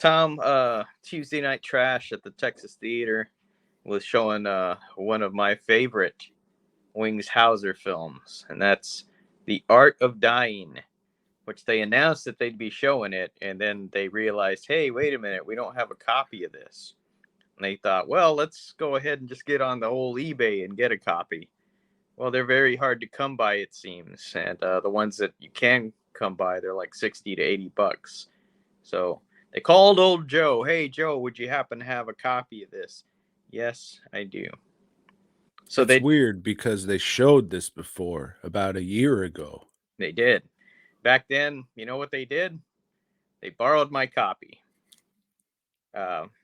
Tom, Tuesday Night Trash at the Texas Theater was showing one of my favorite Wings Hauser films, and that's The Art of Dying, which they announced that they'd be showing it, and then they realized, hey, wait a minute, we don't have a copy of this. And they thought, well, let's go ahead and just get on the old eBay and get a copy. Well, they're very hard to come by, it seems, and the ones that you can come by, they're like 60 to 80 bucks. So they called old Joe. Hey, Joe, would you happen to have a copy of this? Yes, I do. So That's they weird because they showed this before about a year ago. they did. Back then, you know what they did? They borrowed my copy.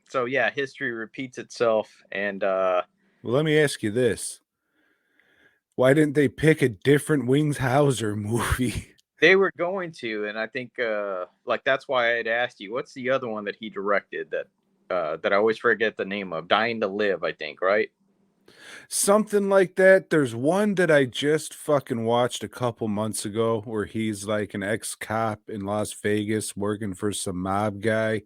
So yeah, history repeats itself, and Well, let me ask you this. Why didn't they pick a different Wings Hauser movie? they were going to, and I think like that's why I had asked you, what's the other one that he directed that I always forget the name of? Dying to Live, I think, right? Something like that. There's one that I just fucking watched a couple months ago where he's like an ex-cop in Las Vegas working for some mob guy.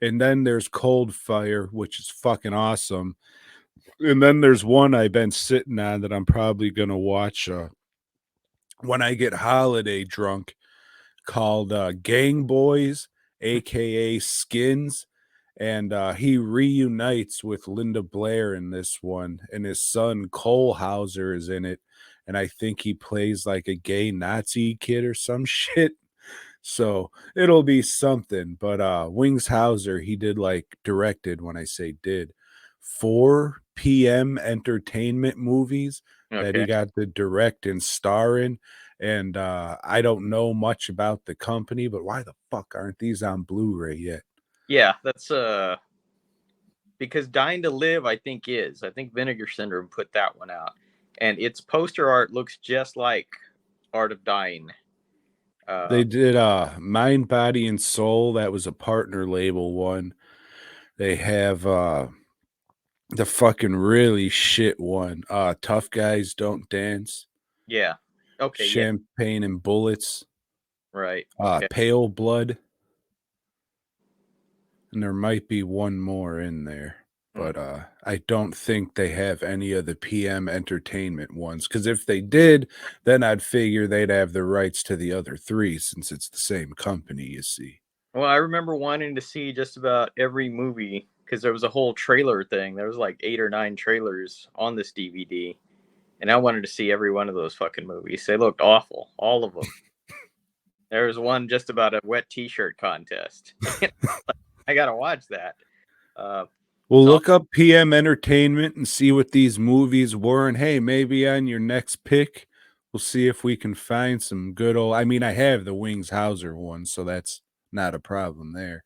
And then there's Cold Fire, which is fucking awesome. And then there's one I've been sitting on that I'm probably gonna watch when I get holiday drunk, called Gang Boys, aka Skins. And he reunites with Linda Blair in this one, and his son Cole Hauser is in it. And I think he plays like a gay Nazi kid or some shit. So it'll be something. But Wings Hauser, he did like directed, when I say did, 4 p.m. entertainment movies that he Okay. got to direct and star in. And I don't know much about the company, but why the fuck aren't these on Blu-ray yet? Yeah, that's because Dying to Live, I think is. I think Vinegar Syndrome put that one out, and its poster art looks just like Art of Dying. They did Mind, Body, and Soul. That was a partner label one. They have the fucking really shit one. Tough Guys Don't Dance, Yeah. Okay. Yeah. Champagne and Bullets, Right. Okay. Pale Blood, and there might be one more in there. Hmm. But I don't think they have any of the PM entertainment ones. Because if they did, then I'd figure they'd have the rights to the other three since it's the same company, you see. Well, I remember wanting to see just about every movie because there was a whole trailer thing. There was like 8 or 9 trailers on this DVD, and I wanted to see every one of those fucking movies. They looked awful, all of them. There was one just about a wet T-shirt contest. I gotta watch that. Uh, We'll so look up PM Entertainment and see what these movies were. And hey, maybe on your next pick, we'll see if we can find some good old. I mean, I have the Wings Hauser one, so that's not a problem there.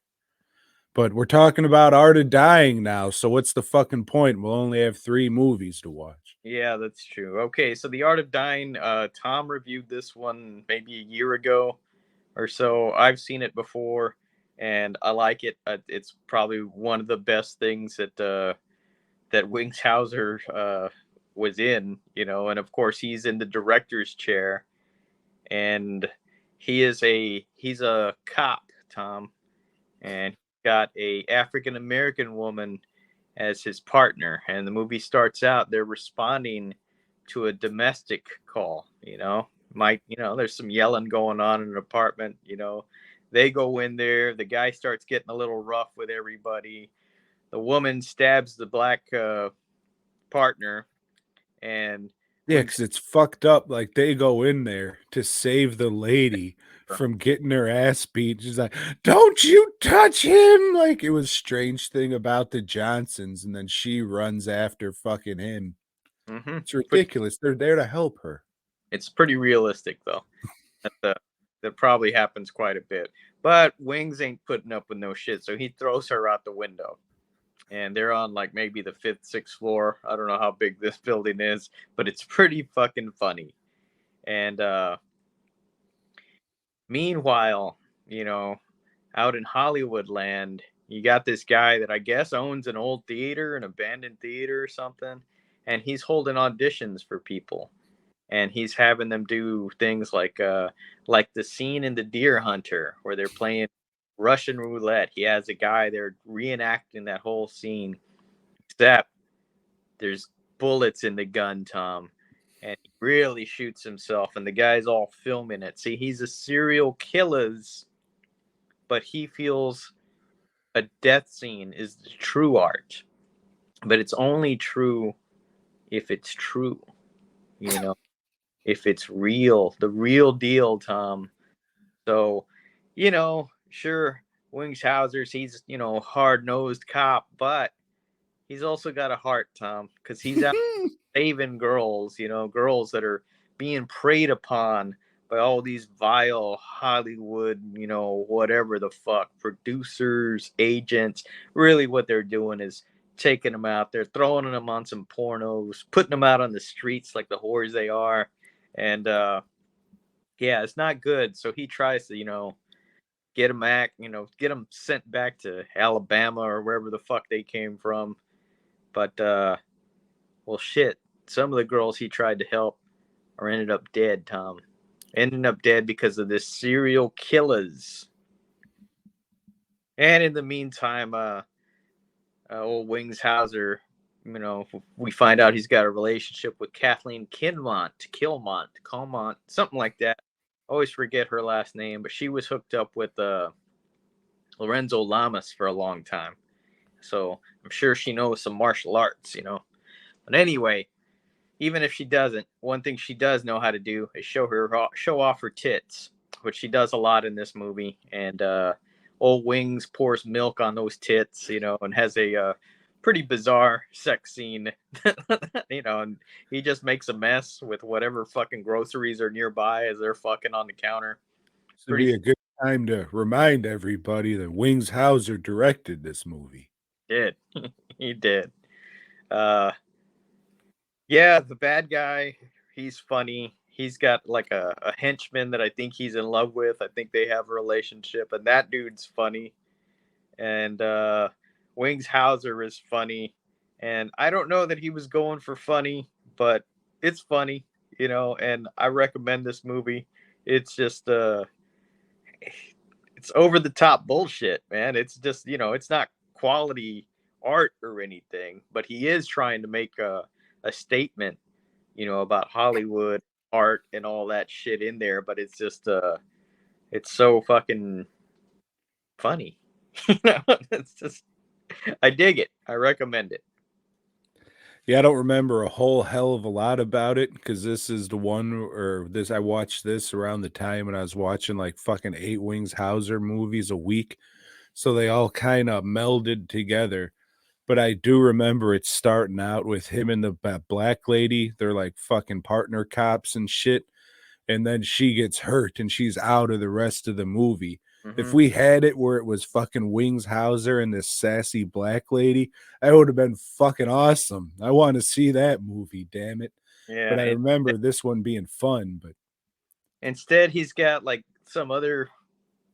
But we're talking about Art of Dying now. So what's the fucking point? We'll only have 3 movies to watch. yeah, that's true. Okay, so The Art of Dying. Tom reviewed this one maybe a year ago or so. I've seen it before, and I like it. It's probably one of the best things that Wings Hauser was in. And of course he's in the director's chair, and he's a cop, Tom, and he's got a African American woman as his partner. And the movie starts out, they're responding to a domestic call. There's some yelling going on in an apartment. They go in there, the guy starts getting a little rough with everybody. The woman stabs the black partner, and Yeah, Wings because it's fucked up. Like they go in there to save the lady from getting her ass beat. She's like, "Don't you touch him!" Like it was strange thing about the Johnsons, and then she runs after fucking him. mm-hmm. It's ridiculous. They're there to help her. It's pretty realistic though. That probably happens quite a bit. But Wings ain't putting up with no shit, so he throws her out the window. And they're on like maybe the fifth, sixth floor. I don't know how big this building is, but it's pretty fucking funny. And meanwhile, out in Hollywood land, you got this guy that I guess owns an old theater, an abandoned theater or something, and he's holding auditions for people. And he's having them do things like the scene in The Deer Hunter where they're playing Russian roulette. He has a guy there reenacting that whole scene, except there's bullets in the gun, Tom, and he really shoots himself, and the guy's all filming it. See, he's a serial killer, but he feels a death scene is the true art, but it's only true if it's true, you know, if it's real, the real deal, Tom. So, sure, Wings Hauser's, he's, hard nosed cop, but he's also got a heart, Tom, because he's out saving girls, girls that are being preyed upon by all these vile Hollywood, whatever the fuck, producers, agents. Really, what they're doing is taking them out there, throwing them on some pornos, putting them out on the streets like the whores they are. And yeah, it's not good. So he tries to, get them back, get them sent back to Alabama or wherever the fuck they came from. But well, shit. Some of the girls he tried to help are ended up dead, Tom. Ended up dead because of this serial killers. And in the meantime, old Wings Hauser, we find out he's got a relationship with Kathleen Kilmont, something like that. Always forget her last name, but she was hooked up with Lorenzo Lamas for a long time. So I'm sure she knows some martial arts, But anyway, even if she doesn't, one thing she does know how to do is show off her tits, which she does a lot in this movie. And old Wings pours milk on those tits, and has a pretty bizarre sex scene, and he just makes a mess with whatever fucking groceries are nearby as they're fucking on the counter. This would Pretty be a good time to remind everybody that Wings Hauser directed this movie. did. He did. Uh, Yeah, the bad guy, he's funny. He's got like a henchman that I think he's in love with. I think they have a relationship, and that dude's funny. And Wings Hauser is funny. And I don't know that he was going for funny, but it's funny, and I recommend this movie. It's just it's over the top bullshit, man. It's just, it's not quality art or anything, but he is trying to make a statement, about Hollywood art and all that shit in there, but it's just it's so fucking funny. It's just I dig it. I recommend it. Yeah, I don't remember a whole hell of a lot about it because this is the one or this I watched this around the time when I was watching like fucking 8 Wings Hauser movies a week. So they all kind of melded together. But I do remember it starting out with him and the black lady. They're like fucking partner cops and shit. And then she gets hurt and she's out of the rest of the movie. If Hmm. we had it where it was fucking Wings Hauser and this sassy black lady, that would have been fucking awesome. I want to see that movie, damn it. Yeah. But I And remember this one being fun, but instead, he's got like some other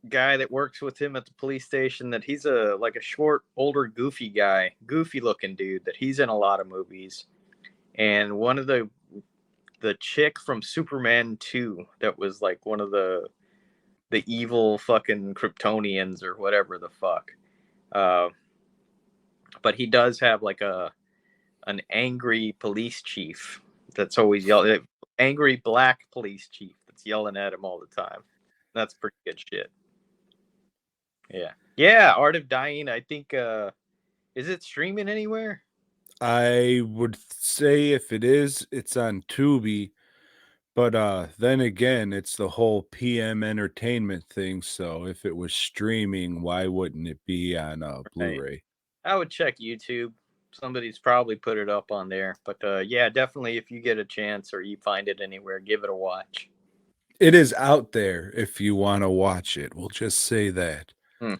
guy that works with him at the police station that he's a like a short, older, goofy guy, goofy looking dude that he's in a lot of movies. And one of the chick from Superman 2 that was like one of the evil fucking Kryptonians or whatever the fuck. Uh, but he does have like an angry police chief that's always yelling, angry black police chief that's yelling at him all the time. That's pretty good shit. Yeah. Yeah, Art of Dying, I think is it streaming anywhere? I would say if it is, it's on Tubi. But then again, it's the whole PM entertainment thing. So if it was streaming, why wouldn't it be on Right. Blu-ray? I would check YouTube. Somebody's probably put it up on there. But yeah, definitely if you get a chance or you find it anywhere, give it a watch. It is out there if you want to watch it. We'll just say that. Hmm.